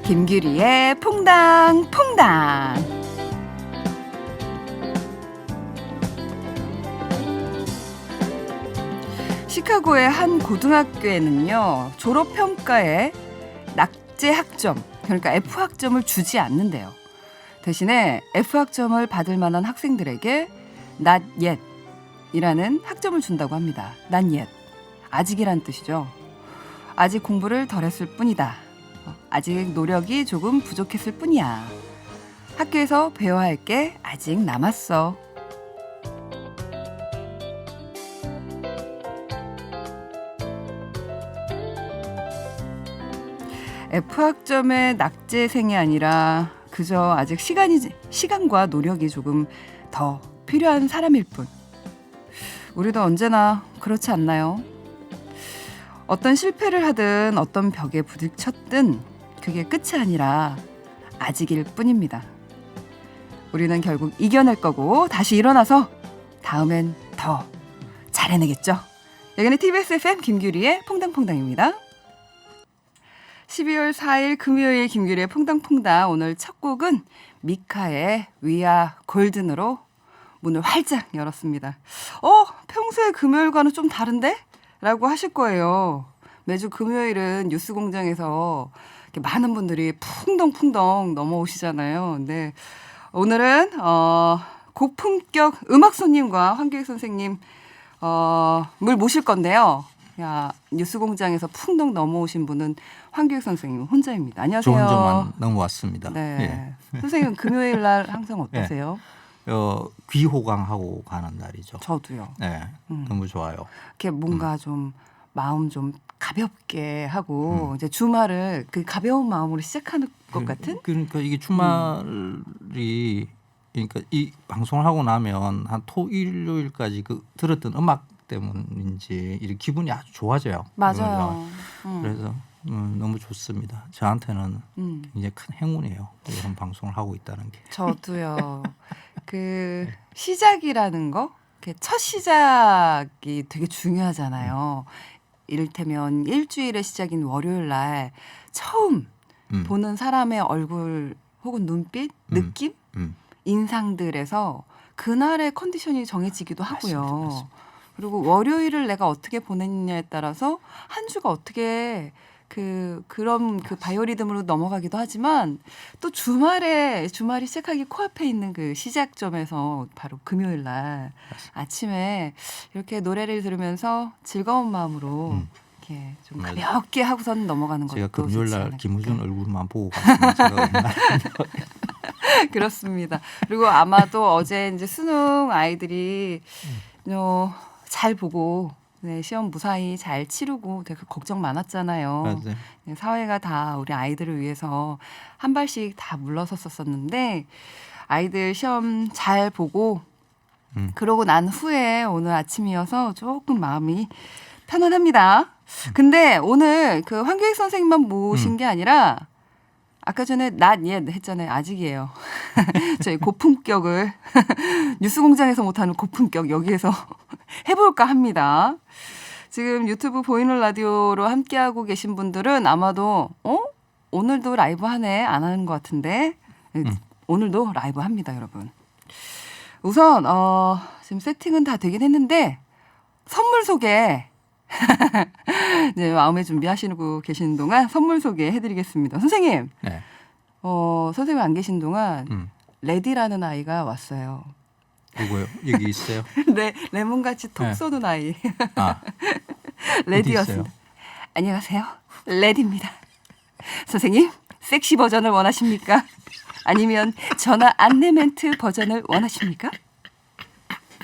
김규리의 퐁당퐁당. 시카고의 한 고등학교에는요, 졸업평가에 낙제 학점, 그러니까 F학점을 주지 않는데요. 대신에 F학점을 받을 만한 학생들에게 not yet 이라는 학점을 준다고 합니다. not yet, 아직이란 뜻이죠. 아직 공부를 덜 했을 뿐이다. 아직 노력이 조금 부족했을 뿐이야. 학교에서 배워야 할 게 아직 남았어. F학점의 낙제생이 아니라 그저 아직 시간과 노력이 조금 더 필요한 사람일 뿐. 우리도 언제나 그렇지 않나요? 어떤 실패를 하든 어떤 벽에 부딪혔든 그게 끝이 아니라 아직일 뿐입니다. 우리는 결국 이겨낼 거고 다시 일어나서 다음엔 더 잘해내겠죠. 여기는 TBS FM 김규리의 퐁당퐁당입니다. 12월 4일 금요일 김규리의 퐁당퐁당, 오늘 첫 곡은 미카의 We Are Golden으로 문을 활짝 열었습니다. 평소에 금요일과는 좀 다른데? 라고 하실 거예요. 매주 금요일은 뉴스공장에서 이렇게 많은 분들이 풍덩풍덩 넘어오시잖아요. 근데 오늘은 고품격 음악 손님과 황교익 선생님 을 모실 건데요. 뉴스공장에서 풍덩 넘어오신 분은 황교익 선생님 혼자입니다. 안녕하세요. 좋은 점만 넘어왔습니다. 네. 예. 선생님은 금요일 날 항상 어떠세요? 귀호강하고 가는 날이죠. 저도요. 네, 너무 좋아요. 이렇게 뭔가 좀 마음 좀 가볍게 하고 이제 주말을 그 가벼운 마음으로 시작하는 것 같은? 그러니까 이게 주말이 그러니까 이 방송을 하고 나면 한 토일요일까지 그 들었던 음악 때문인지 이렇게 기분이 아주 좋아져요. 맞아요. 그래서 너무 좋습니다. 저한테는 굉장히 큰 행운이에요. 이런 방송을 하고 있다는 게. 저도요. 그 시작이라는 거, 첫 시작이 되게 중요하잖아요. 이를테면 일주일의 시작인 월요일 날 처음 보는 사람의 얼굴 혹은 눈빛, 느낌, 인상들에서 그날의 컨디션이 정해지기도 하고요. 맞습니다. 그리고 월요일을 내가 어떻게 보냈느냐에 따라서 한 주가 어떻게 그런 바이오리듬으로 넘어가기도 하지만 또 주말이 시작하기 코앞에 있는 그 시작점에서 바로 금요일 날 아침에 이렇게 노래를 들으면서 즐거운 마음으로 이렇게 좀 가볍게 하고선 넘어가는 것도 제가 금요일 날 좋지 김우준 얼굴만 보고 갔으면 제가 그렇습니다. 그리고 아마도 어제 이제 수능 아이들이 잘 보고 시험 무사히 잘 치르고 되게 걱정 많았잖아요. 맞아요. 사회가 다 우리 아이들을 위해서 한 발씩 다 물러섰었는데 아이들 시험 잘 보고 그러고 난 후에 오늘 아침이어서 조금 마음이 편안합니다. 근데 오늘 그 황교익 선생님만 모신 게 아니라 아까 전에 not yet 했잖아요. 아직이에요. 저희 고품격을 뉴스공장에서 못하는 고품격 여기에서 해볼까 합니다. 지금 유튜브 보이는 라디오로 함께하고 계신 분들은 아마도 오늘도 라이브 하네 안 하는 것 같은데 오늘도 라이브 합니다, 여러분. 우선 지금 세팅은 다 되긴 했는데 선물 소개 네, 마음에 준비하시고 계시는 동안 선물 소개해드리겠습니다. 선생님, 네. 선생님 안 계신 동안 레디라는 아이가 왔어요. 누구요? 여기 있어요? 네, 레몬같이 톡 쏘는 아이. 레디였습니다. 안녕하세요, 레디입니다. 선생님, 섹시 버전을 원하십니까? 아니면 전화 안내 멘트 버전을 원하십니까?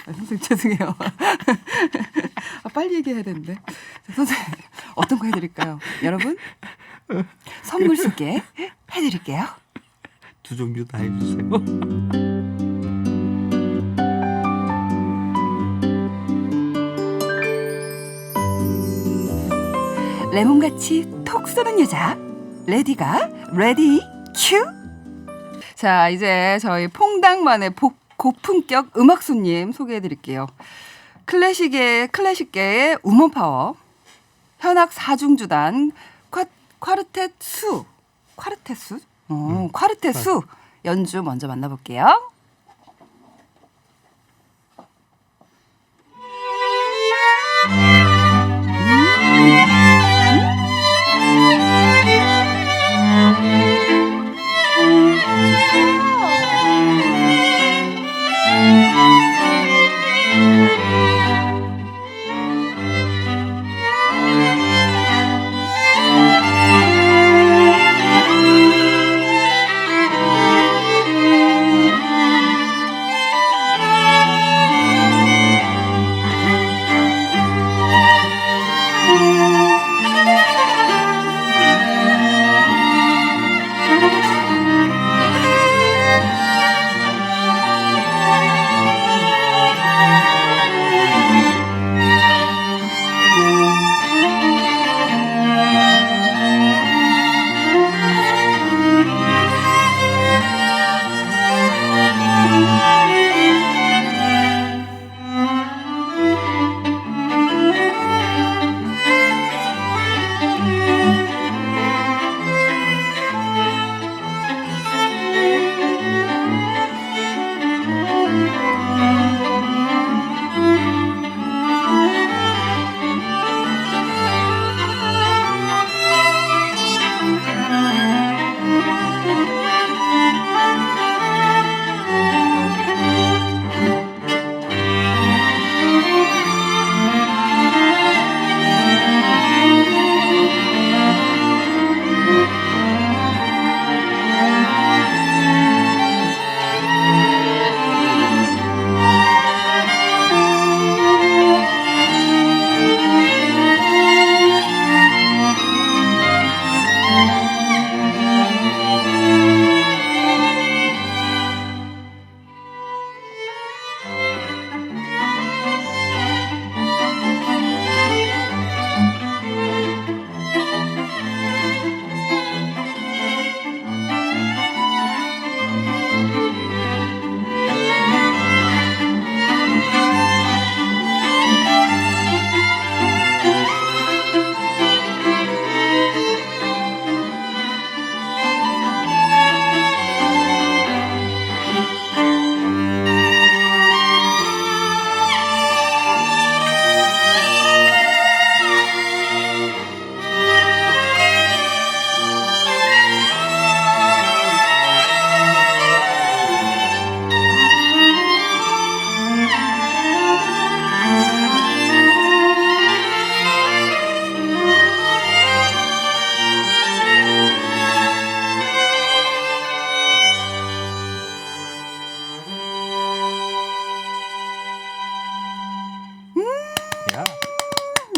선생님 죄송해요. 빨리 얘기해야 되는데. 선생님 어떤 거 해드릴까요? 여러분 선물 소개 해드릴게요. 두 종류 다 해주세요. 레몬같이 톡 쏘는 여자 레디가 레디 큐. 자, 이제 저희 퐁당만의 고품격 음악 손님 소개해드릴게요. 클래식계의 우먼파워 현악 사중주단 콰르테수 연주 먼저 만나볼게요.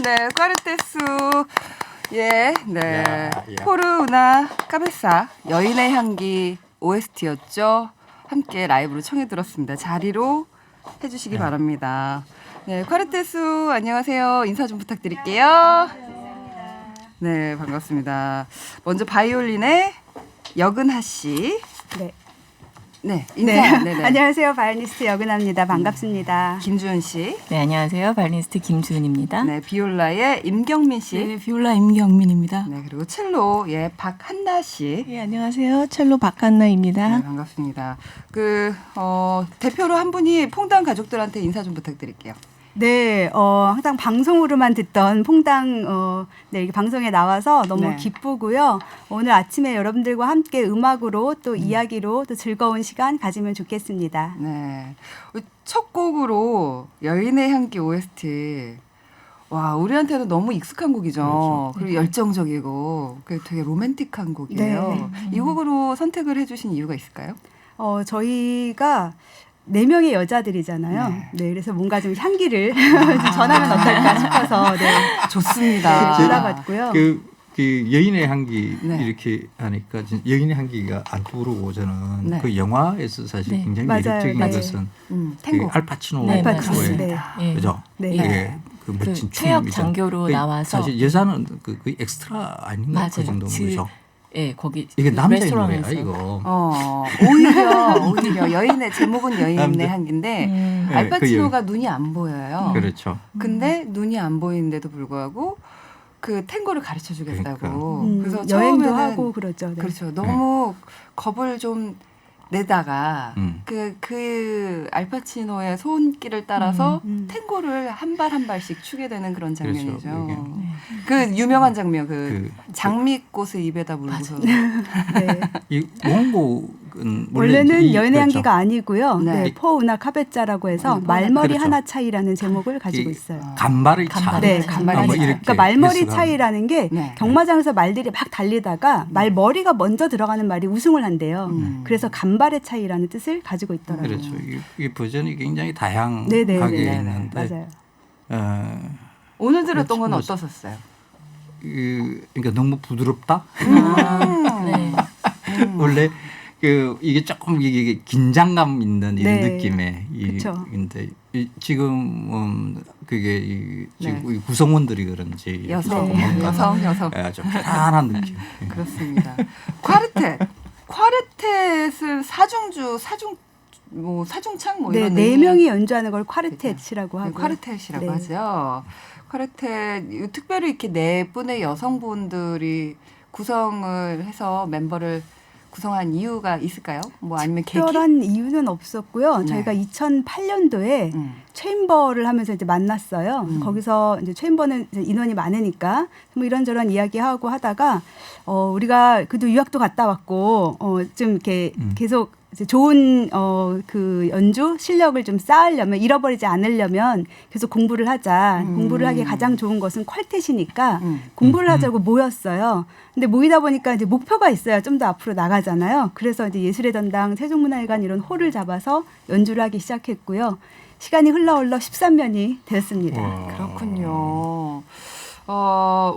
네, 꽈르테수. 예, 네. 포르우나 까베사 여인의 향기 OST였죠. 함께 라이브로 청해 들었습니다. 자리로 해주시기 바랍니다. 네, 꽈르테수 안녕하세요. 인사 좀 부탁드릴게요. 네, 반갑습니다. 먼저 바이올린의 여근하 씨. 네. 네, 인사. 네. 안녕하세요. 바이올리니스트 여근하입니다. 반갑습니다. 김주은 씨. 네, 안녕하세요. 바이올리니스트 김주은입니다. 네, 비올라의 임경민 씨. 네, 비올라 임경민입니다. 네, 그리고 첼로 예 박한나 씨. 네, 안녕하세요. 첼로 박한나입니다. 네, 반갑습니다. 대표로 한 분이 퐁당 가족들한테 인사 좀 부탁드릴게요. 네, 항상 방송으로만 듣던 퐁당 이렇게 방송에 나와서 너무 네. 기쁘고요. 오늘 아침에 여러분들과 함께 음악으로 또 이야기로 또 즐거운 시간 가지면 좋겠습니다. 네. 첫 곡으로 여인의 향기 OST. 와, 우리한테는 너무 익숙한 곡이죠. 그렇죠. 그리고 열정적이고 되게 로맨틱한 곡이에요. 이 곡으로 선택을 해주신 이유가 있을까요? 저희가 4명의 여자들이잖아요. 네. 네, 그래서 뭔가 좀 향기를 좀 전하면 어떨까 싶어서 네, 좋습니다. 골라봤고요. 그 여인의 향기 네. 이렇게 하니까 여인의 향기가 안 떠오르고 저는 네. 그 영화에서 사실 네. 굉장히 맞아요. 매력적인 네. 것은 탱고. 알파치노 네, 알파치노. 의 네. 예. 그죠? 네. 예. 그 멋진 퇴역 춤이죠. 장교로 나와서 사실 여자는 그 엑스트라 아닌가 맞아요. 그 정도면 그죠? 예, 거기 이게 그 남자의 노래야 레스토랑에서. 이거. 오히려 여인의 제목은 여인의 남자. 향기인데 네, 알파치노가 눈이 안 보여요. 그렇죠. 근데 눈이 안 보이는데도 불구하고 그 탱고를 가르쳐 주겠다고. 그러니까. 그래서 여행도 처음에는 하고 그러죠. 네. 그렇죠. 너무 겁을 좀 내다가 그 알파치노의 손길을 따라서 탱고를 한 발 한 발씩 추게 되는 그런 장면이죠. 그렇죠. 그 유명한 장면, 그 장미꽃을 입에다 물고서. 네. 이 원곡은 원래는 여인의 그렇죠. 향기가 아니고요. 네. 네. 포우나 카베짜라고 해서 네, 말머리 그렇죠. 하나 차이라는 제목을 가지고 이 있어요. 간발의 차. 네, 간발의 뭐 차. 이렇게 그러니까 말머리 해석하면. 차이라는 게 네. 경마장에서 말들이 막 달리다가 말머리가 먼저 들어가는 말이 우승을 한대요. 그래서 간발의 차이라는 뜻을 가지고 있더라고요. 그렇죠. 이 버전이 굉장히 다양하게 네네네. 있는데 맞아요. 오늘 들었던 건 그렇죠. 어떠셨어요? 그러니까 너무 부드럽다. 네. 원래 이게 조금 이게 긴장감 있는 이런 네. 느낌의 그쵸. 인데 지금은 그게 지금 네. 이 구성원들이 그런지 여성, 조금 뭔가 여성. 좀 편안한 느낌. 그렇습니다. 콰르텟은 사중창 뭐 네, 이런 네 의미. 명이 연주하는 걸 콰르텟이라고 네, 하고. 콰르텟이라고 네. 하죠. 콰르텟 특별히 이렇게 네 분의 여성분들이 구성을 해서 멤버를 구성한 이유가 있을까요? 뭐 아니면 계기? 특별한 이유는 없었고요. 네. 저희가 2008년도에 체인버를 하면서 이제 만났어요. 거기서 이제 체인버는 이제 인원이 많으니까 뭐 이런저런 이야기하고 하다가 우리가 그래도 유학도 갔다 왔고 좀 이렇게 계속 이제 좋은 그 연주 실력을 좀 쌓으려면 잃어버리지 않으려면 계속 공부를 하자. 공부를 하기에 가장 좋은 것은 퀄텟이니까 공부를 하자고 모였어요. 근데 모이다 보니까 이제 목표가 있어야 좀 더 앞으로 나가잖아요. 그래서 이제 예술의 전당, 세종문화회관 이런 홀을 잡아서 연주를 하기 시작했고요. 시간이 흘러 13년이 되었습니다. 그렇군요.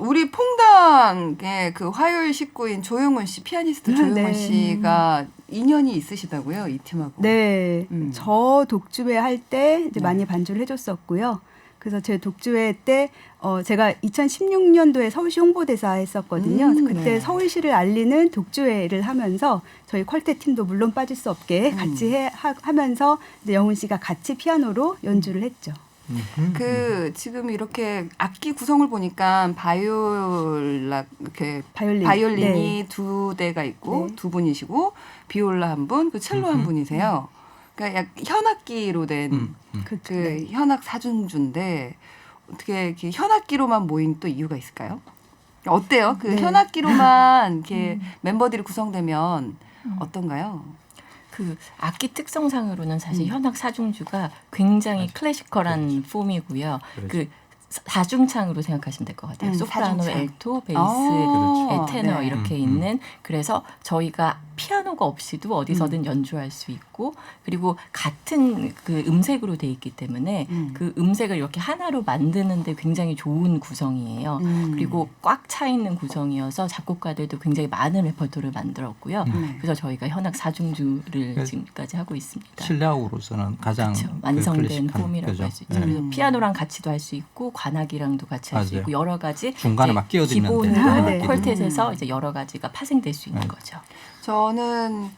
우리 퐁당의 그 화요일 식구인 조용훈 씨, 피아니스트 조용훈 네. 씨가 인연이 있으시다고요, 이 팀하고. 네, 저 독주회 할 때 이제 네. 많이 반주를 해줬었고요. 그래서 제 독주회 때 제가 2016년도에 서울시 홍보대사 했었거든요. 그때 네. 서울시를 알리는 독주회를 하면서 저희 퀄텟 팀도 물론 빠질 수 없게 같이 하면서 이제 영훈 씨가 같이 피아노로 연주를 했죠. 그 지금 이렇게 악기 구성을 보니까 이렇게 바이올린이 네. 두 대가 있고 네. 두 분이시고 비올라 한 분, 그 첼로 한 분이세요. 그러니까 현악기로 된 그렇죠. 그 현악 사중주인데 어떻게 이렇게 현악기로만 모인 또 이유가 있을까요? 어때요? 그 네. 현악기로만 이렇게 member들이 구성되면 어떤가요? 그 악기 특성상으로는 사실 현악 사중주가 굉장히 클래시컬한 폼이고요. 그렇죠. 그 사중창으로 생각하시면 될 것 같아요. 소프라노, 사중창. 엘토, 베이스, 그렇죠. 테너 네. 이렇게 있는 그래서 저희가 피아노가 없이도 어디서든 연주할 수 있고 그리고 같은 그 음색으로 돼 있기 때문에 그 음색을 이렇게 하나로 만드는데 굉장히 좋은 구성이에요. 그리고 꽉 차 있는 구성이어서 작곡가들도 굉장히 많은 레퍼토리를 만들었고요. 그래서 저희가 현악 사중주를 지금까지 하고 있습니다. 실력으로서는 가장 그렇죠. 완성된 클래식한, 폼이라고 그죠? 할 수 있죠. 그래서 피아노랑 같이도 할 수 있고 관악이랑도 같이 할 수 맞아요. 있고 여러 가지 중간에 이제 막 끼어들면 기본으로 네. 퀄텟에서 이제 여러 가지가 파생될 수 있는 거죠. 저는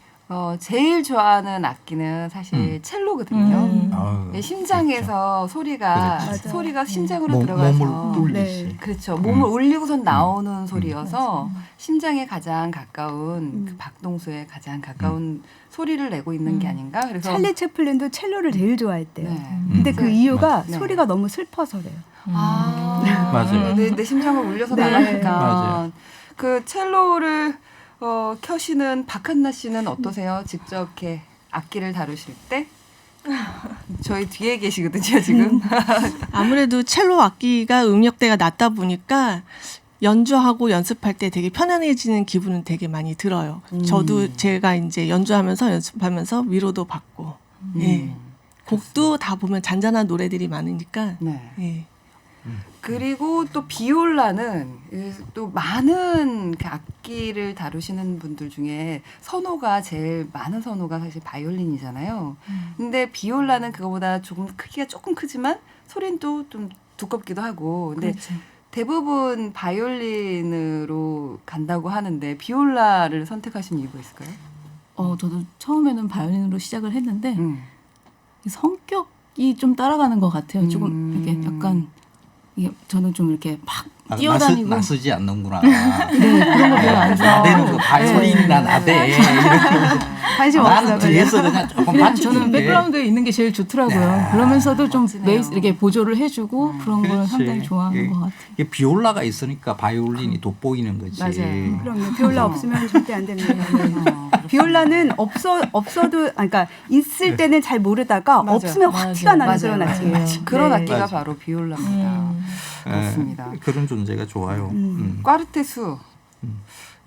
제일 좋아하는 악기는 사실 첼로거든요. 아유, 네, 심장에서 소리가 그렇죠. 소리가 심장으로 몸, 들어가서 몸을 울리지. 네. 그렇죠. 몸을 울리고선 나오는 소리여서 심장에 가장 가까운 그 박동수에 가장 가까운 소리를 내고 있는 게 아닌가. 그래서 찰리 채플린도 첼로를 제일 좋아했대요. 네. 근데 그 이유가 네. 소리가 너무 슬퍼서래요. 맞아요. 내 심장을 울려서 네. 나가니까 맞아요. 그 첼로를 켜시는 박한나 씨는 어떠세요? 직접 이렇게 악기를 다루실 때? 저희 뒤에 계시거든요 지금. 아무래도 첼로 악기가 음역대가 낮다 보니까 연주하고 연습할 때 되게 편안해지는 기분은 되게 많이 들어요. 저도 제가 이제 연주하면서 연습하면서 위로도 받고, 예. 곡도 다 보면 잔잔한 노래들이 많으니까, 네. 예. 그리고 또 비올라는 또 많은 그 악기를 다루시는 분들 중에 선호가 제일 많은 선호가 사실 바이올린이잖아요. 근데 비올라는 그거보다 조금 크기가 조금 크지만 소리는 또 좀 두껍기도 하고. 근데 그렇죠. 대부분 바이올린으로 간다고 하는데 비올라를 선택하신 이유가 있을까요? 저도 처음에는 바이올린으로 시작을 했는데 음. 성격이 좀 따라가는 것 같아요. 조금 이렇게 약간 이게 저는 좀 이렇게 막 뛰어다니고 나서지 않는구나. 네, 그런 거 별로 안 나대는 좋아하고 그 바이올린이나 나대. 관심 나는 없어요. 뒤에서 그냥 조금 그냥 받쳐주는 저는 게. 백그라운드에 있는 게 제일 좋더라고요. 네. 그러면서도 좀 멋지네요. 베이스 이렇게 보조를 해주고 그런 걸 그렇지. 상당히 좋아하는 예. 것 같아요. 이게 비올라가 있으니까 바이올린이 돋보이는 거지. 맞아요. 그럼요. 비올라 없으면 절대 안 됩니다. 비올라는 없어도 그러니까 있을 때는 잘 모르다가 맞아요. 없으면 확 맞아요. 티가 나는 맞아요. 그런 악기예요. 그런 네. 악기가 맞아. 바로 비올라입니다. 그렇습니다. 그런 존재가 좋아요. 꽈르테 수.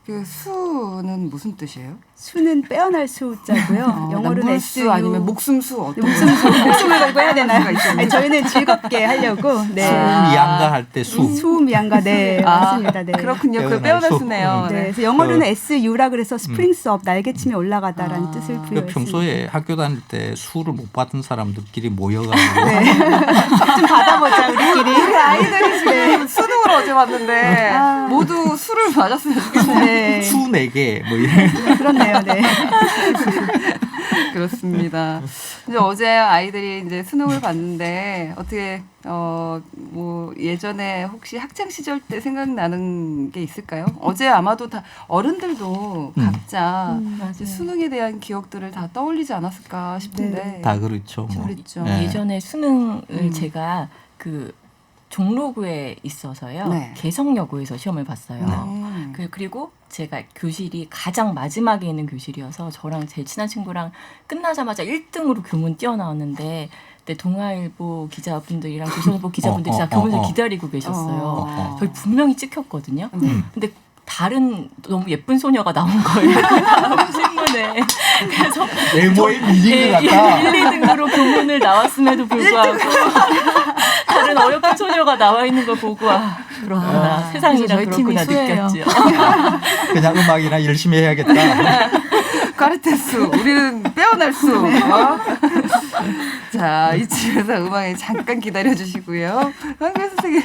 그 수는 무슨 뜻이에요? 수는 빼어날 수자고요. 영어로는 물수 SU 아니면 목숨수 어떤 목숨을 걸고 해야 되나요? 수가 있어요. 아니, 저희는 즐겁게 하려고. 네. 수미양가 할 때 수. 수미양가 네 맞습니다. 네. 그렇군요. 그 빼어날 빼어날 수. 수네요. 네, 네. 그래서 영어로는 SU라 그래서 스프링스 업 날개침이 올라가다라는 뜻을 그러니까 부여했습니다. 평소에 학교 다닐 때 수를 못 받은 사람들끼리 모여가지고 좀 받아보자 우리끼리. 아이들이 지금 수능을 어제 봤는데 아. 모두 수를 맞았으면 좋겠어요. 네, 수 4개 뭐 이런. 그렇네요. 네. 그렇습니다. 이제 어제 아이들이 이제 수능을 봤는데 어떻게 뭐 예전에 혹시 학창 시절 때 생각나는 게 있을까요? 어제 아마도 다 어른들도 각자 이제 수능에 대한 기억들을 다 떠올리지 않았을까 싶은데 다 그렇죠. 뭐. 그랬죠. 네. 예전에 수능을 제가 그 종로구에 있어서요. 네. 개성여고에서 시험을 봤어요. 그리고 제가 교실이 가장 마지막에 있는 교실이어서 저랑 제일 친한 친구랑 끝나자마자 1등으로 교문 뛰어나왔는데 그때 동아일보 기자분들이랑 조선일보 기자분들이 다 교문을 기다리고 계셨어요. 저희 분명히 찍혔거든요. 근데 다른 너무 예쁜 소녀가 나온 거예요. 다음 신문에. 그래서 외모에 밀린 것 같다. 1, 2등으로 교문을 나왔음에도 불구하고 다른 어여쁜 소녀가 나와 있는 걸 보고 그렇구나. 세상이라 저희 팀이 그렇구나 수혜예요. 느꼈죠. 그냥 음악이나 열심히 해야겠다. 꽈르테 수, 우리는 빼어날 수. 자, 이쯤에서 음악에 잠깐 기다려 주시고요. 황교 선생님,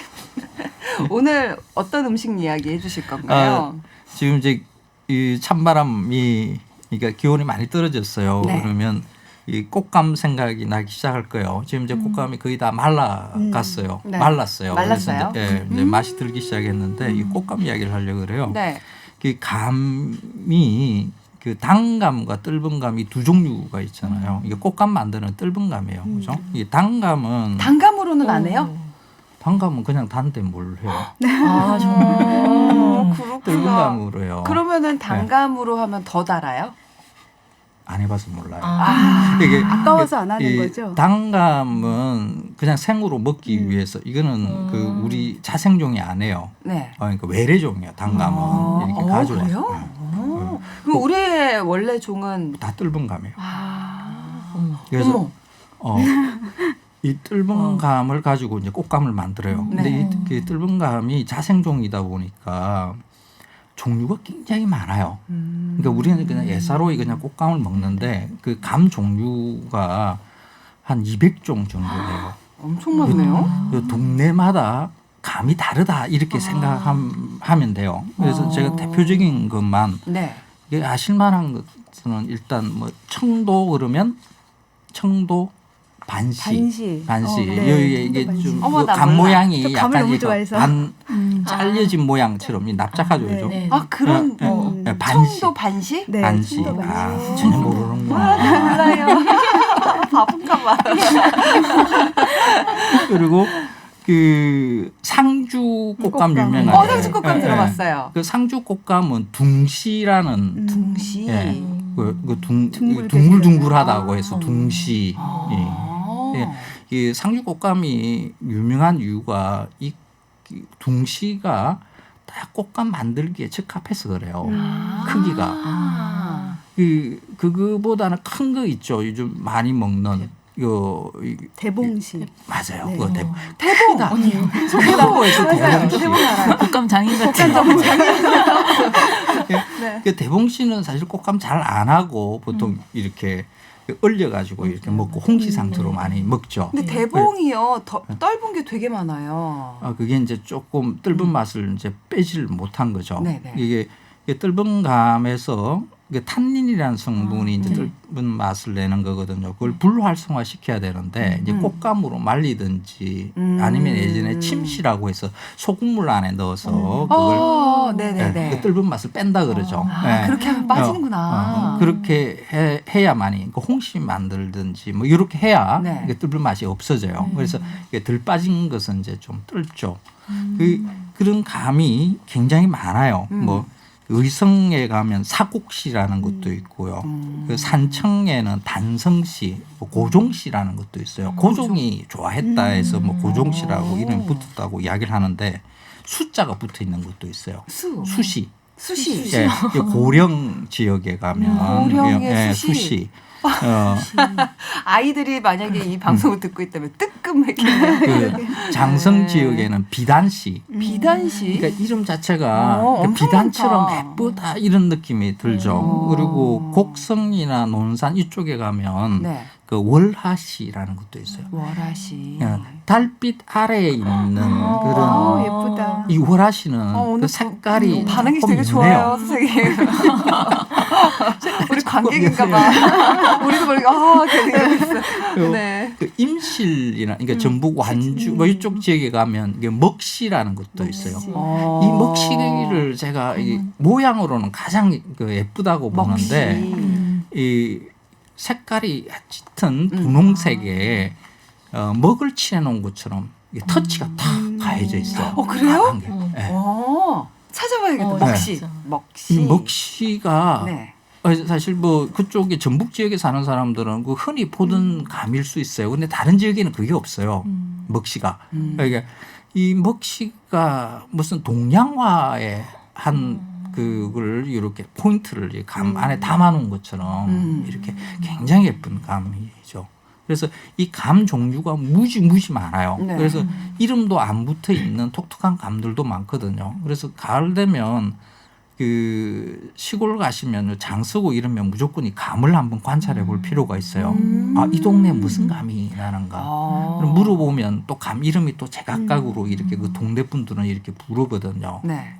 오늘 어떤 음식 이야기 해주실 건가요? 지금 이제 이 찬바람이 그러니까 기온이 많이 떨어졌어요. 네. 그러면 이 꽃감 생각이 나기 시작할 거예요. 지금 이제 꽃감이 거의 다 말라갔어요. 네. 말랐어요. 말랐어요? 그래서 이제 맛이 들기 시작했는데 이 꽃감 이야기를 하려고 그래요. 네. 그 감이 그 단감과 뜰분감이 두 종류가 있잖아요. 이게 꽃감 만드는 뜰분감이에요. 그죠? 이 단감은 단감으로는 안 해요? 단감은 그냥 단데 뭘 해요? 아 정말. 그렇구나. 뜰분감으로 해요. 그러면은 단감으로 하면 더 달아요? 안 해봐서 몰라요. 아, 아까워서 안 하는 이 거죠? 단감은 그냥 생으로 먹기 위해서 이거는 그 우리 자생종이 안 해요. 네. 그러니까 외래종이에요. 단감은 이렇게 가져와서 그래요? 그럼 우리의 원래 종은 다 뜰분 감이에요. 어머. 그래서 이 뜰분 감을 가지고 이제 꽃감을 만들어요. 근데 네. 이 뜰분 감이 자생종이다 보니까 종류가 굉장히 많아요. 그러니까 우리는 그냥 예사로이 그냥 꽃감을 먹는데 그 감 종류가 한 200종 정도 돼요. 엄청 많네요. 그 동네마다 감이 다르다 이렇게 생각하면 돼요. 그래서 제가 대표적인 것만 네. 이게 아실만한 것은 일단 뭐 청도 그러면 청도 반시. 네. 여기 이게 반시. 좀 어머, 나 감 몰라. 모양이 저 감을 약간 너무 이거 좋아해서. 반 잘려진 모양처럼 이 납작하죠, 네. 그죠? 네. 아 그런 네, 반시. 청도 반시? 네, 반시. 청도 반시. 아, 전혀 모르는구나. 몰라요. 바쁜가 봐. 그리고 그 상주 꽃감 꽃감. 유명하죠. 상주 꽃감 들어봤어요. 그 상주 꽃감은 둥시라는 둥시. 예. 둥글게 둥글둥글하다고 해서 둥시. 아. 예. 이 상주 꽃감이 유명한 이유가 이 둥시가 딱 꽃감 만들기에 적합해서 그래요. 크기가. 그거보다는 큰 거 있죠. 요즘 많이 먹는 요 대봉시. 맞아요. 네. 그거 대봉. 대봉에서 대봉시. 국감 장인 같은. 네. 그 대봉씨는 사실 꽃감 잘 안 하고 보통 이렇게 얼려가지고 이렇게 먹고 홍시 상태로 많이 먹죠. 근데 대봉이요 떫은 게 되게 많아요. 그게 이제 조금 떫은 맛을 이제 빼지를 못한 거죠. 네네. 이게 떫은 감에서 이게 탄닌이라는 성분이 이제 떫은 맛을 내는 거거든요. 그걸 불활성화 시켜야 되는데 이제 꽃감으로 말리든지 아니면 예전에 침시라고 해서 소금물 안에 넣어서 그걸 네네네. 그 떫은 맛을 뺀다 그러죠. 네. 그렇게 하면 빠지는구나. 그렇게 해야만이 홍시 만들든지 뭐 이렇게 해야 네. 이게 떫은 맛이 없어져요. 그래서 이게 덜 빠진 것은 이제 좀 떫죠. 그런 감이 굉장히 많아요. 뭐 의성에 가면 사곡시라는 것도 있고요. 그 산청에는 단성시, 뭐 고종시라는 것도 있어요. 고종이 좋아했다 해서 뭐 고종시라고 이름이 붙었다고 이야기를 하는데 숫자가 붙어 있는 것도 있어요. 수시. 수시. 예, 고령 지역에 가면 고령의 수시. 수시. 아이들이 만약에 이 방송을 듣고 있다면 뜨끔했겠네요. 그 장성 지역에는 비단시. 비단시. 그러니까 이름 자체가 그 엄청 비단처럼 많다. 예쁘다 이런 느낌이 들죠. 그리고 곡성이나 논산 이쪽에 가면 네. 그 월하시라는 것도 있어요. 월하시. 달빛 아래에 있는 그런 예쁘다. 이 월하시는 오늘 그 색깔이 반응이 조금 되게 있네요. 좋아요, 선생님. 우리 관객인가 봐. 우리도 모르게 계속 이러고 있어. 네. 그 임실이나 그러니까 전북 완주 뭐 이쪽 지역에 가면 이게 먹시라는 것도 있어요. 이 먹시를 제가 이 모양으로는 가장 그 예쁘다고 보는데 이 색깔이 짙은 분홍색에 먹을 칠해놓은 것처럼 이 터치가 탁 가해져 있어요. 그래요? 까만 게. 네. 찾아봐야겠다. 먹시. 먹시. 이 먹시가 네. 사실 뭐 그쪽에 전북 지역에 사는 사람들은 그 흔히 보던 감일 수 있어요. 근데 다른 지역에는 그게 없어요. 먹시가. 그러니까 이 먹시가 무슨 동양화의 한 그걸 이렇게 포인트를 이 감 안에 담아놓은 것처럼 이렇게 굉장히 예쁜 감이죠. 그래서 이 감 종류가 무지 많아요. 네. 그래서 이름도 안 붙어 있는 독특한 감들도 많거든요. 그래서 가을 되면 그 시골 가시면 장 쓰고 이러면 무조건 이 감을 한번 관찰해 볼 필요가 있어요. 이 동네에 무슨 감이 나는가. 그럼 물어보면 또 감 이름이 또 제각각으로 이렇게 그 동네 분들은 이렇게 부르거든요. 네.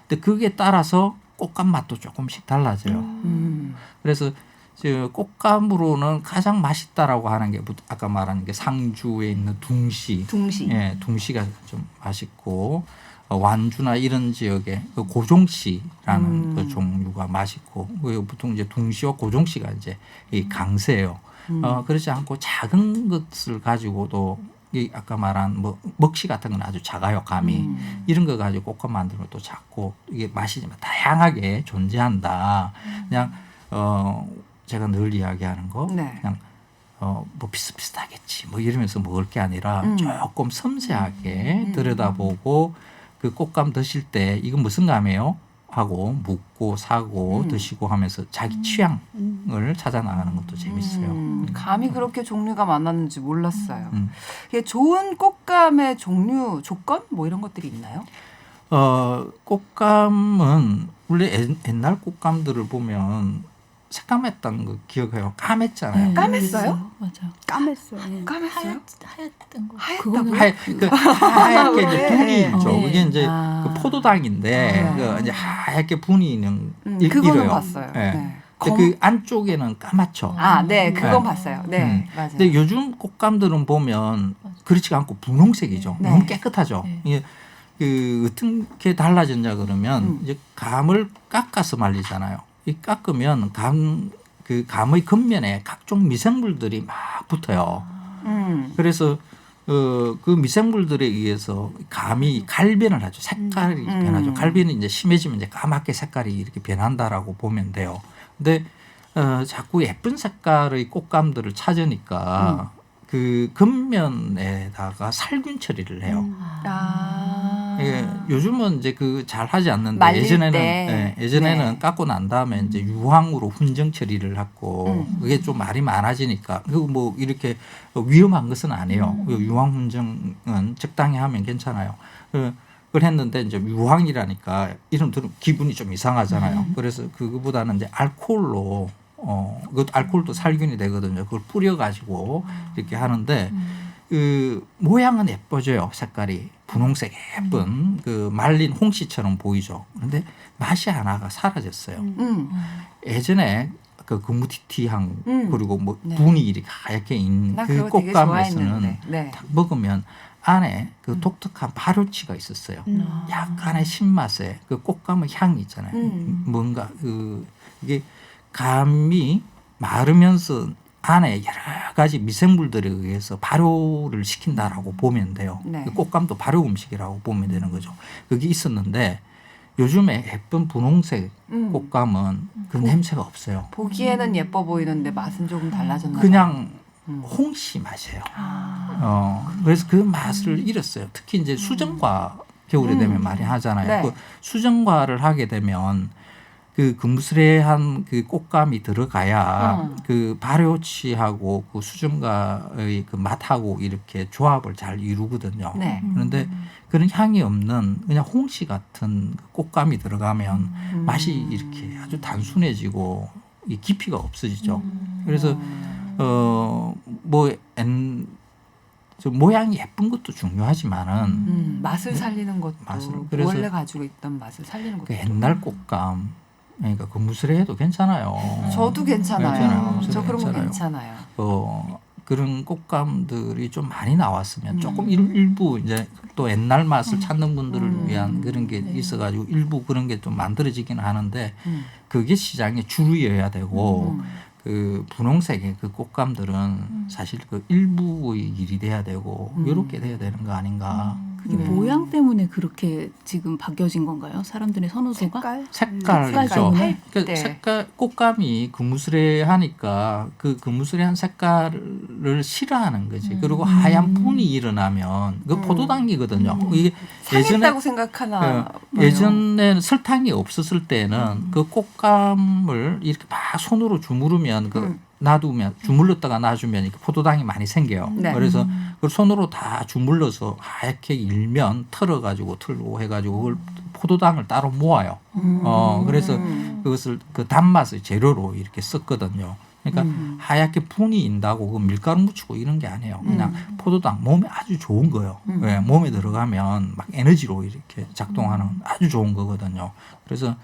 근데 그게 따라서 꽃감 맛도 조금씩 달라져요. 그래서 꽃감으로는 가장 맛있다라고 하는 게 아까 말한 게 상주에 있는 둥시. 예, 둥시가 좀 맛있고 완주나 이런 지역에 그 고종씨라는 그 종류가 맛있고 보통 이제 둥시와 고종씨가 이제 이 강세예요. 그렇지 않고 작은 것을 가지고도 이 아까 말한 뭐 먹시 같은 건 아주 작아요. 감이 이런 거 가지고 꽃감 만들면 또 작고 이게 맛이 다양하게 존재한다. 그냥 제가 늘 이야기하는 거 그냥 뭐 비슷비슷하겠지 뭐 이러면서 먹을 게 아니라 조금 섬세하게 들여다보고 그 꽃감 드실 때 이건 무슨 감이에요? 하고 묻고 사고 드시고 하면서 자기 취향을 찾아 나가는 것도 재밌어요. 감이 그렇게 종류가 많았는지 몰랐어요. 이게 좋은 꽃감의 종류, 조건 뭐 이런 것들이 있나요? 꽃감은 원래 옛날 꽃감들을 보면 새까맸던 거 기억해요. 까맸잖아요. 까맸어요? 맞아. 까맸어요. 까맸어요? 하였던 거. 하얗다고요? 하얗게 이제 분이 있죠. 네. 그게 이제 그 포도당인데 그 이제 하얗게 분이 있는 그거는 이래요. 봤어요. 네. 네. 근데 그 안쪽에는 까맣죠. 네, 그건 네. 봤어요. 네, 맞아요. 근데 요즘 꽃감들은 보면 그렇지가 않고 분홍색이죠. 네. 너무 깨끗하죠. 네. 이게 그 어떻게 달라졌냐 그러면 이제 감을 깎아서 말리잖아요. 이 깎으면 그 감의 겉면에 각종 미생물들이 막 붙어요. 그래서 그 미생물들에 의해서 감이 갈변을 하죠. 색깔이 변하죠. 갈변이 이제 심해지면 이제 까맣게 색깔이 이렇게 변한다라고 보면 돼요. 근데 자꾸 예쁜 색깔의 꽃감들을 찾으니까 그 겉면에다가 살균 처리를 해요. 예, 요즘은 이제 그 잘 하지 않는데 말릴 예전에는 때. 예전에는 네. 깎고 난 다음에 이제 유황으로 훈정 처리를 하고 그게 좀 말이 많아지니까 그리고 뭐 이렇게 위험한 것은 아니에요. 유황 훈정은 적당히 하면 괜찮아요. 그걸 했는데 이제 유황이라니까 이름 들으면 기분이 좀 이상하잖아요. 그래서 그거보다는 이제 알코올로 그것도 알코올도 살균이 되거든요. 그걸 뿌려가지고 이렇게 하는데 그 모양은 예뻐져요. 색깔이 분홍색 예쁜 그 말린 홍시처럼 보이죠. 그런데 맛이 하나가 사라졌어요. 예전에 그 금무티티향 그리고 뭐 네. 분이 이렇게 하얗게 있는 나 그 그거 되게 꽃감에서는 좋아했는데. 네. 딱 먹으면 안에 그 독특한 발효치가 있었어요. 약간의 신맛에 그 꽃감의 향이 있잖아요. 뭔가 그 이게 감이 마르면서 안에 여러 가지 미생물들에 의해서 발효를 시킨다라고 보면 돼요. 네. 그 꽃감도 발효 음식이라고 보면 되는 거죠. 그게 있었는데 요즘에 예쁜 분홍색 꽃감은 그 냄새가 없어요. 보기에는 예뻐 보이는데 맛은 조금 달라졌나 그냥 봐요. 홍시 맛이에요. 그래서 그 맛을 잃었어요. 특히 이제 수정과 겨울에 되면 많이 하잖아요. 네. 그 수정과를 하게 되면 그 금스레한 그 꽃감이 들어가야 그 발효치하고 그 수정과의 그 맛하고 이렇게 조합을 잘 이루거든요. 네. 그런데 그런 향이 없는 그냥 홍시 같은 그 꽃감이 들어가면 맛이 이렇게 아주 단순해지고 이 깊이가 없어지죠. 그래서 좀 모양이 예쁜 것도 중요하지만은 맛을 살리는 것도 그래서 원래 가지고 있던 맛을 살리는 것도 그 옛날 꽃감 그러니까 그 무스레해도 괜찮아요. 저도 괜찮아요. 괜찮아요. 저 그런 거 괜찮아요. 괜찮아요. 그런 꽃감들이 좀 많이 나왔으면 조금 일부 이제 또 옛날 맛을 찾는 분들을 위한 그런 게 있어가지고 일부 그런 게 좀 만들어지긴 하는데 그게 시장의 주류여야 되고 그 분홍색의 그 꽃감들은 사실 그 일부의 일이 돼야 되고 이렇게 돼야 되는 거 아닌가. 그게 모양 때문에 그렇게 지금 바뀌어진 건가요? 사람들의 선호도가? 색깔이죠. 네. 그러니까 색깔 꽃감이 금무스레하니까 그 금무스레한 색깔을 싫어하는 거지. 그리고 하얀 분이 일어나면 그 포도당이거든요. 이게 상했다고 생각하나 예전에는 설탕이 없었을 때는 그 꽃감을 이렇게 막 손으로 주무르면 그 놔두면 주물렀다가 놔주면 이렇게 포도당이 많이 생겨요. 네. 그래서 그걸 손으로 다 주물러서 하얗게 일면 털어가지고 틀고 해가지고 그걸 포도당을 따로 모아요. 그래서 그것을 그 단맛의 재료로 이렇게 썼거든요. 그러니까 하얗게 분이 인다고 그 밀가루 묻히고 이런 게 아니에요. 그냥 포도당 몸에 아주 좋은 거예요. 왜? 몸에 들어가면 막 에너지로 이렇게 작동하는 아주 좋은 거거든요. 그래서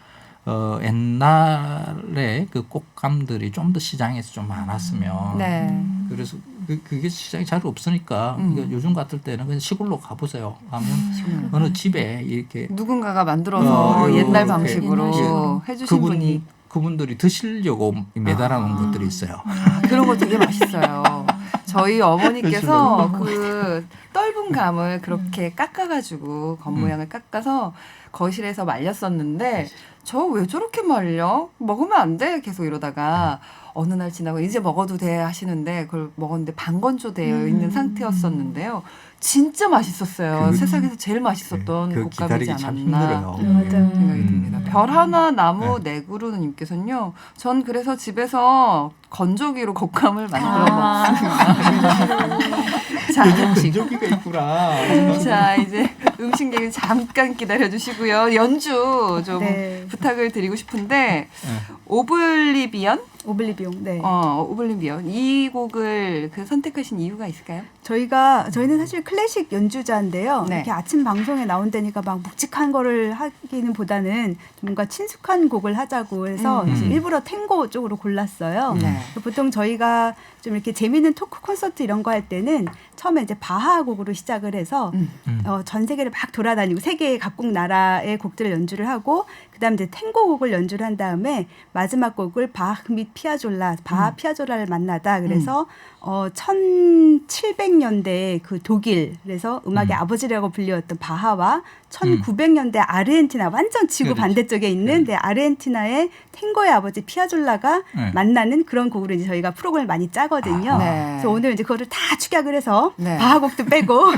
옛날에 그 꽃감들이 좀 더 시장에서 좀 많았으면 네. 그래서 그게 시장이 잘 없으니까 그러니까 요즘 같을 때는 그냥 시골로 가보세요. 가면 어느 집에 이렇게 누군가가 만들어서 옛날 이렇게 방식으로 해주신 분이 그분들이 드시려고 매달아 놓은 것들이 있어요. 그런 거 되게 맛있어요. 저희 어머니께서 그 떫은 감을 그렇게 깎아가지고 겉모양을 깎아서 거실에서 말렸었는데 저 왜 저렇게 말려? 먹으면 안 돼? 계속 이러다가 어느 날 지나고 이제 먹어도 돼 하시는데 그걸 먹었는데 반건조되어 있는 상태였었는데요. 진짜 맛있었어요. 세상에서 제일 맛있었던 그 곶감이지 기다리기 참 않았나 힘들어요. 생각이 듭니다. 별 하나 나무 네구루님께서는요. 전 그래서 집에서 건조기로 곶감을 만들어 먹습니다. 자, 건조기가 있구나. 자 이제 음식 얘기 잠깐 기다려주시고요. 연주 좀 네. 부탁을 드리고 싶은데 오블리비언? 오블리비옹. 네. 오블리비언 이 곡을 그 선택하신 이유가 있을까요? 저희는 사실 클래식 연주자인데요. 네. 이렇게 아침 방송에 나온다니까 막 묵직한 거를 하기는 보다는 뭔가 친숙한 곡을 하자고 해서 일부러 탱고 쪽으로 골랐어요. 네. 보통 저희가 좀 이렇게 재미있는 토크 콘서트 이런 거 할 때는 처음에 이제 바하 곡으로 시작을 해서 전 세계를 막 돌아다니고 세계의 각국 나라의 곡들을 연주를 하고 그다음에 이제 탱고 곡을 연주를 한 다음에 마지막 곡을 바흐 및 피아졸라, 바하 피아졸라를 만나다 그래서 1700년대 그 독일 그래서 음악의 아버지라고 불렸던 바하와 1900년대 아르헨티나 완전 지구 그렇지. 반대쪽에 있는 아르헨티나의 탱고의 아버지 피아졸라가 만나는 그런 곡으로 이제 저희가 프로그램을 많이 짜거든요. 네. 그래서 오늘 이제 그거를 다 축약을 해서 네. 바하곡도 빼고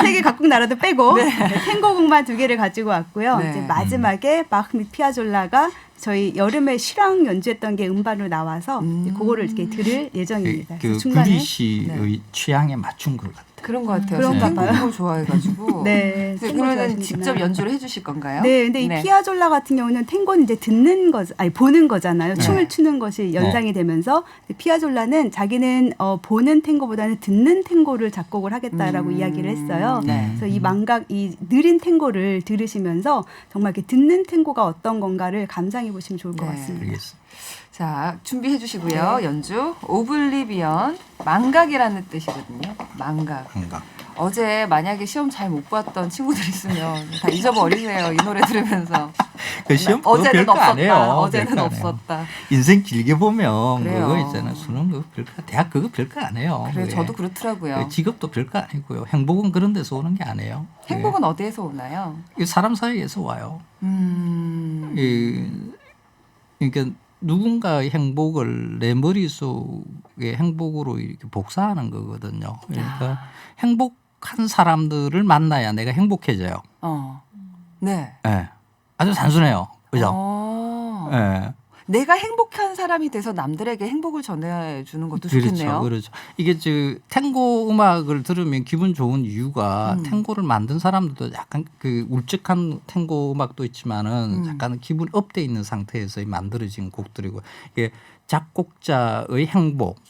세계 각국 나라도 빼고 탱고곡만 2개를 가지고 왔고요. 네. 이제 마지막에 바흐 및 피아졸라가 저희 여름에 실황 연주했던 게 음반으로 나와서 이제 그거를 이렇게 들을 예정입니다. 그 그래서 중간에 규리 씨의 취향에 맞춘 것 같아요. 그런 것 같아요. 그런가 제가 봐요. 탱고를 좋아해가지고. 네. 그래서 탱고 그러면 좋아하시는구나. 직접 연주를 해주실 건가요? 네, 근데 이 피아졸라 같은 경우는 탱고는 이제 듣는 거, 아니 보는 거잖아요. 네. 춤을 추는 것이 연상이 되면서 피아졸라는 자기는 보는 탱고보다는 듣는 탱고를 작곡을 하겠다라고 이야기를 했어요. 네. 그래서 이 망각, 이 느린 탱고를 들으시면서 정말 이렇게 듣는 탱고가 어떤 건가를 감상해 보시면 좋을 것 네. 같습니다. 알겠습니다. 자, 준비해 주시고요. 연주. 오블리비언. 망각이라는 뜻이거든요. 망각. 한강. 어제 만약에 시험 잘 못 봤던 친구들 있으면 다 잊어버리세요. 이 노래 들으면서. 그 시험 그거 어제는 별거 없었다. 안 해요. 어제는 별거 안 해요. 없었다. 인생 길게 보면 그래요. 그거 있잖아요. 수능 그거 별거 대학 그거 별거 안 해요. 그래, 그게. 저도 그렇더라고요. 직업도 별거 아니고요. 행복은 그런 데서 오는 게 아니에요. 행복은 어디에서 오나요? 이 사람 사이에서 와요. 그러니까 누군가의 행복을 내 머릿속의 행복으로 이렇게 복사하는 거거든요. 그러니까 행복한 사람들을 만나야 내가 행복해져요. 네. 네. 아주 단순해요. 그죠? 네. 내가 행복한 사람이 돼서 남들에게 행복을 전해주는 것도 좋겠네요. 그렇죠. 이게 탱고 음악을 들으면 기분 좋은 이유가 탱고를 만든 사람들도 약간 그 울적한 탱고 음악도 있지만은 약간 기분 업돼 있는 상태에서 만들어진 곡들이고 이게 작곡자의 행복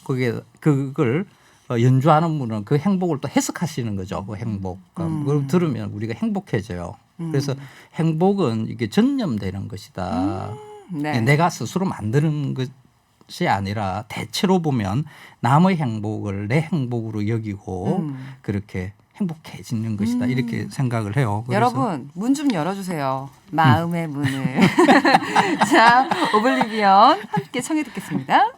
그걸 연주하는 분은 그 행복을 또 해석하시는 거죠. 그 행복감. 그걸 들으면 우리가 행복해져요. 그래서 행복은 이게 전념되는 것이다. 네. 내가 스스로 만드는 것이 아니라 대체로 보면 남의 행복을 내 행복으로 여기고 그렇게 행복해지는 것이다. 이렇게 생각을 해요. 그래서 여러분 문 좀 열어주세요. 마음의 문을. 자, 오블리비언 함께 청해 듣겠습니다.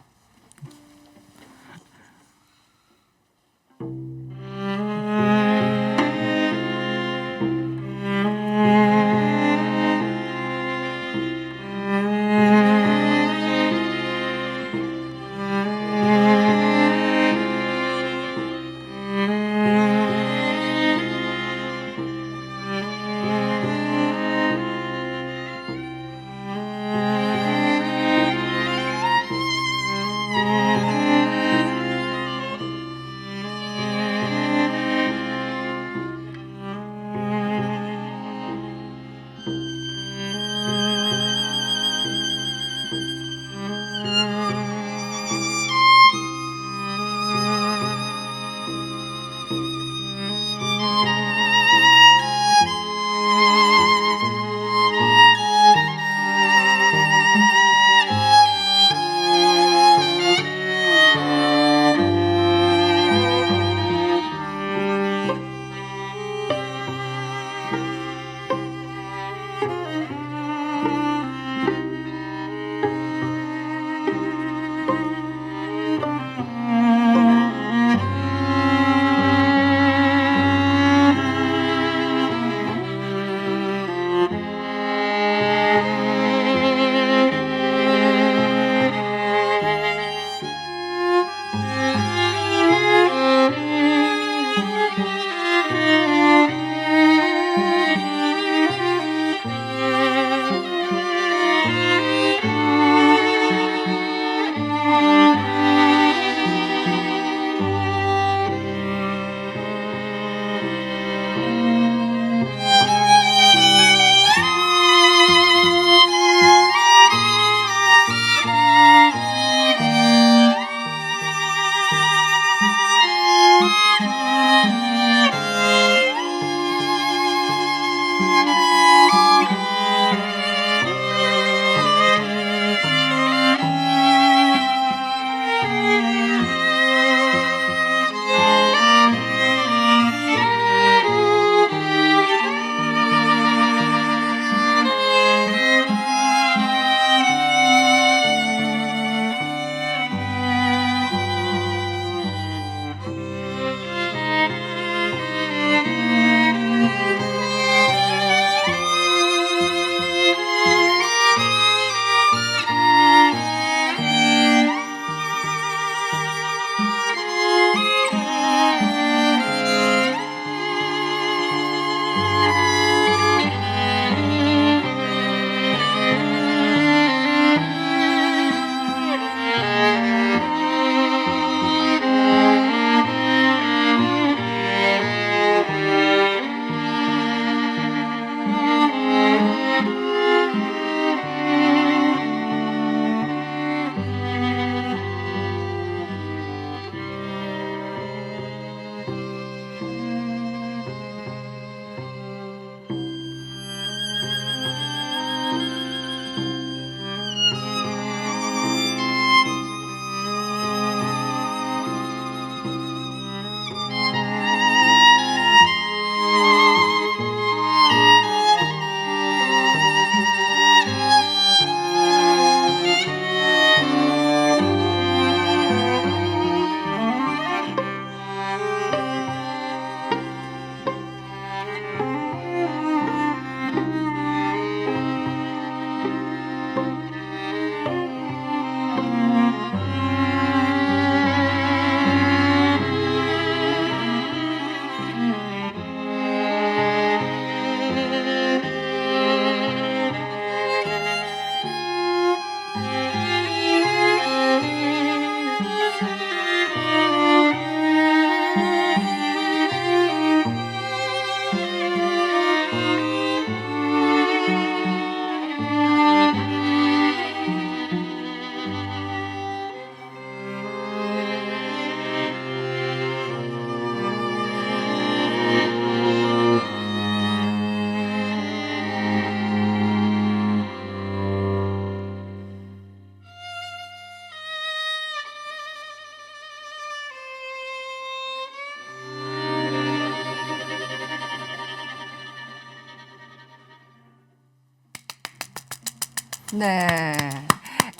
네.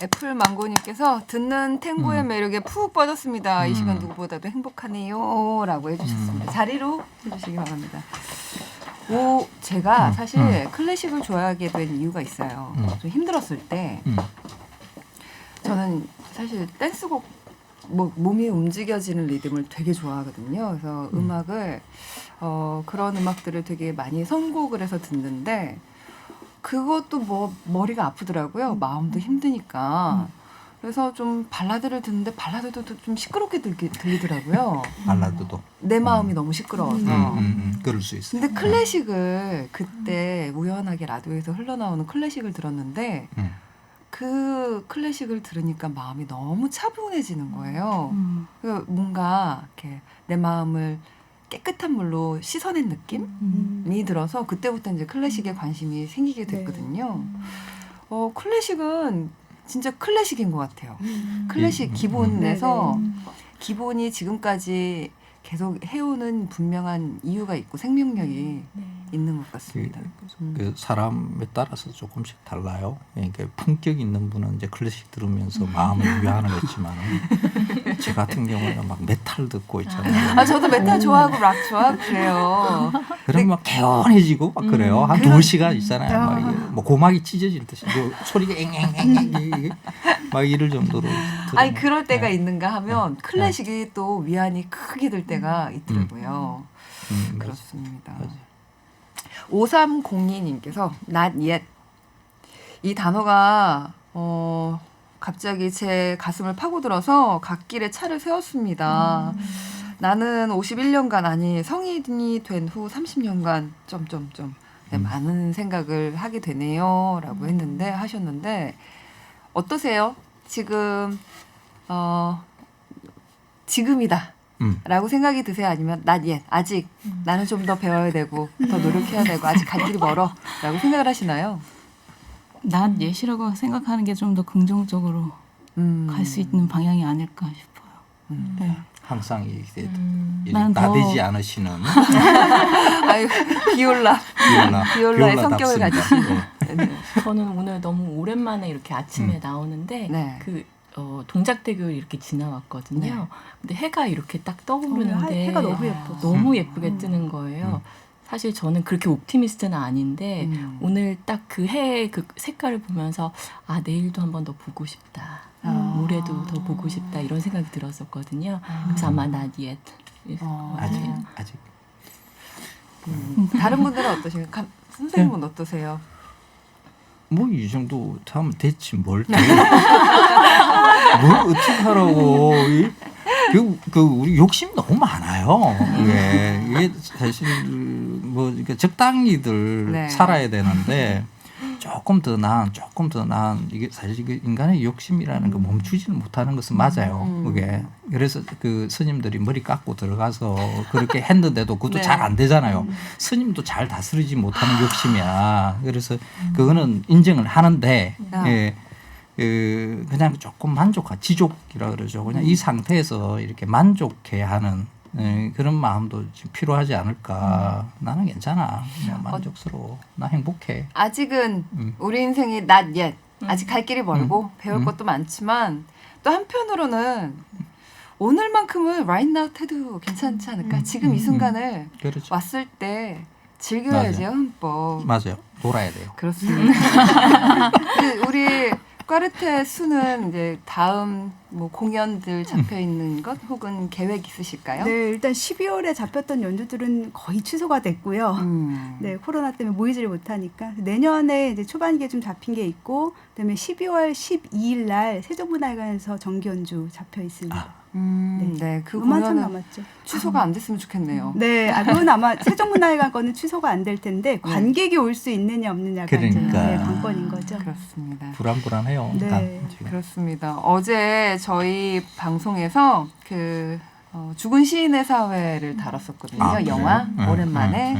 애플 망고님께서 듣는 탱고의 매력에 푹 빠졌습니다. 이 시간 누구보다도 행복하네요. 라고 해주셨습니다. 자리로 해주시기 바랍니다. 제가 사실 클래식을 좋아하게 된 이유가 있어요. 좀 힘들었을 때 저는 사실 댄스곡 몸이 움직여지는 리듬을 되게 좋아하거든요. 그래서 음악을 그런 음악들을 되게 많이 선곡을 해서 듣는데 그것도 머리가 아프더라고요. 마음도 힘드니까. 그래서 좀 발라드를 듣는데 발라드도 좀 시끄럽게 들리더라고요. 발라드도. 내 마음이 너무 시끄러워서. 그럴 수 있어요. 근데 클래식을 그때 우연하게 라디오에서 흘러나오는 클래식을 들었는데 그 클래식을 들으니까 마음이 너무 차분해지는 거예요. 뭔가 이렇게 내 마음을 깨끗한 물로 씻어낸 느낌이 들어서 그때부터 이제 클래식에 관심이 생기게 됐거든요. 클래식은 진짜 클래식인 것 같아요. 클래식 기본에서 기본이 지금까지 계속 해오는 분명한 이유가 있고 생명력이 있는 것 같습니다. 그 사람에 따라서 조금씩 달라요. 그러니까 품격 있는 분은 이제 클래식 들으면서 마음을 위안하겠지만 제 같은 경우는 막 메탈 듣고 있잖아요. 저도 메탈 좋아하고 락 좋아하고 그래요. 그러면 막 개운해지고 막 그래요. 한 2시간 있잖아요. 막 이게 뭐 고막이 찢어질 듯이 소리가 앵앵앵 막 이럴 정도로. 아니 그럴 때가 있는가 하면 클래식이 또 위안이 크게 들 때가 있더라고요. 그렇습니다. 5302님께서 not yet 이 단어가 갑자기 제 가슴을 파고들어서 갓길에 차를 세웠습니다. 나는 51년간 아니 성인이 된 후 30년간 점점점 많은 생각을 하게 되네요. 라고 하셨는데 어떠세요? 지금 지금이다. 라고 생각이 드세요? 아니면 not yet, 아직 나는 좀 더 배워야 되고 더 노력해야 되고 아직 갈 길이 멀어 라고 생각을 하시나요? not yet이라고 생각하는 게 좀 더 긍정적으로 갈 수 있는 방향이 아닐까 싶어요. 네. 항상 이렇게 난 나대지 않으시는 아유, 비올라의 성격을 가지신. 네. 저는 오늘 너무 오랜만에 이렇게 아침에 나오는데 네. 동작대교를 이렇게 지나왔거든요. 네. 근데 해가 이렇게 딱 떠오르는데 해가 너무 예뻤어. 너무 예쁘게 뜨는 거예요. 사실 저는 그렇게 옵티미스트는 아닌데 오늘 딱 그 해의 그 색깔을 보면서 내일도 한 번 더 보고 싶다. 모레도 더 보고 싶다. 이런 생각이 들었었거든요. 그래서 아마 not yet. 아직. 다른 분들은 어떠신가요? 선생님은 어떠세요? 뭐 이 정도 하면 됐지 뭘 어떻게 하라고 우리 욕심이 너무 많아요. 이게 사실 뭐 적당히들 네. 살아야 되는데 조금 더 나은 이게 사실 이게 인간의 욕심이라는 거 멈추지는 못하는 것은 맞아요. 그게 그래서 그 스님들이 머리 깎고 들어가서 그렇게 했는데도 그것도 네. 잘 안 되잖아요. 스님도 잘 다스리지 못하는 욕심이야. 그래서 그거는 인정을 하는데 예, 그냥 조금 지족이라 그러죠. 그냥 이 상태에서 이렇게 만족해야 하는 그런 마음도 좀 필요하지 않을까. 나는 괜찮아. 그냥 만족스러워. 나 행복해. 아직은 우리 인생이 not yet. 아직 갈 길이 멀고 배울 것도 많지만 또 한편으로는 오늘만큼은 right now 해도 괜찮지 않을까? 지금 이 순간을 그렇죠. 왔을 때 즐겨야지 맞아요. 흠뻑. 맞아요. 놀아야 돼요. 그렇습니다. 우리 까르테 수는 이제 다음 뭐 공연들 잡혀 있는 것 혹은 계획 있으실까요? 네, 일단 12월에 잡혔던 연주들은 거의 취소가 됐고요. 네, 코로나 때문에 모이지를 못하니까 내년에 이제 초반기에 좀 잡힌 게 있고, 그다음에 12월 12일 날 세종문화회관에서 정기 연주 잡혀 있습니다. 네, 그 요만큼 공연은 남았죠. 취소가 안 됐으면 좋겠네요. 네, 그건 아마 세종문화회관 거는 취소가 안 될 텐데 관객이 올 수 있느냐 없느냐가 그러니까. 이제 관건인 거죠. 그렇습니다. 불안해요. 네. 다 지금. 그렇습니다. 어제 저희 방송에서 그 죽은 시인의 사회를 다뤘었거든요. 영화 오랜만에.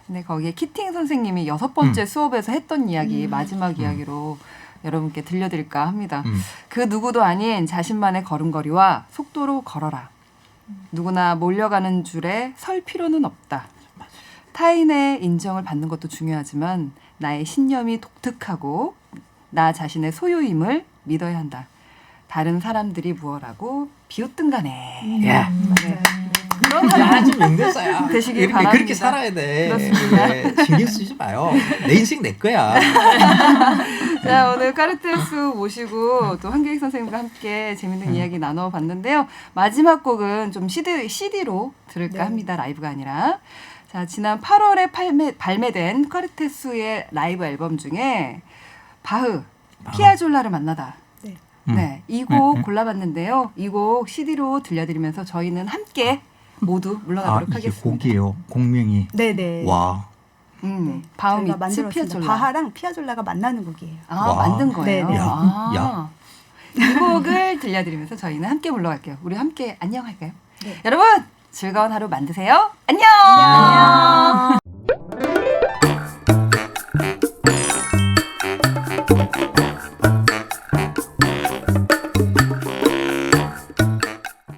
근데 거기에 키팅 선생님이 6번째 수업에서 했던 이야기 마지막 이야기로 여러분께 들려드릴까 합니다. 그 누구도 아닌 자신만의 걸음걸이와 속도로 걸어라. 누구나 몰려가는 줄에 설 필요는 없다. 타인의 인정을 받는 것도 중요하지만 나의 신념이 독특하고 나 자신의 소유임을 믿어야 한다. 다른 사람들이 무엇하고 비웃든 간에. 야. 네. 그런 야좀 연결사야. 되시길 이렇게 바랍니다. 그렇게 살아야 돼. 그렇습니다. 네, 신경 쓰지 마요. 내 인생 내 거야. 자, 오늘 까르테스 모시고 또 한계익 선생님과 함께 재밌는 이야기 나눠봤는데요. 마지막 곡은 좀 CD로 들을까 네. 합니다. 라이브가 아니라. 자, 지난 8월에 발매된 까르테스의 라이브 앨범 중에 바흐, 피아졸라를 만나다. 네. 네, 이 곡 골라봤는데요. 이 곡 CD로 들려드리면서 저희는 함께 모두 물러가도록 이게 하겠습니다. 곡이에요. 곡명이. 네네. 와. 바흐미츠 저희가 만들었습니다. 피아졸라. 바하랑 피아졸라가 만나는 곡이에요. 와. 만든 거예요. 네네. 아. 이 곡을 들려드리면서 저희는 함께 물러갈게요. 우리 함께 안녕할까요? 네. 여러분 즐거운 하루 만드세요. 안녕. 안녕.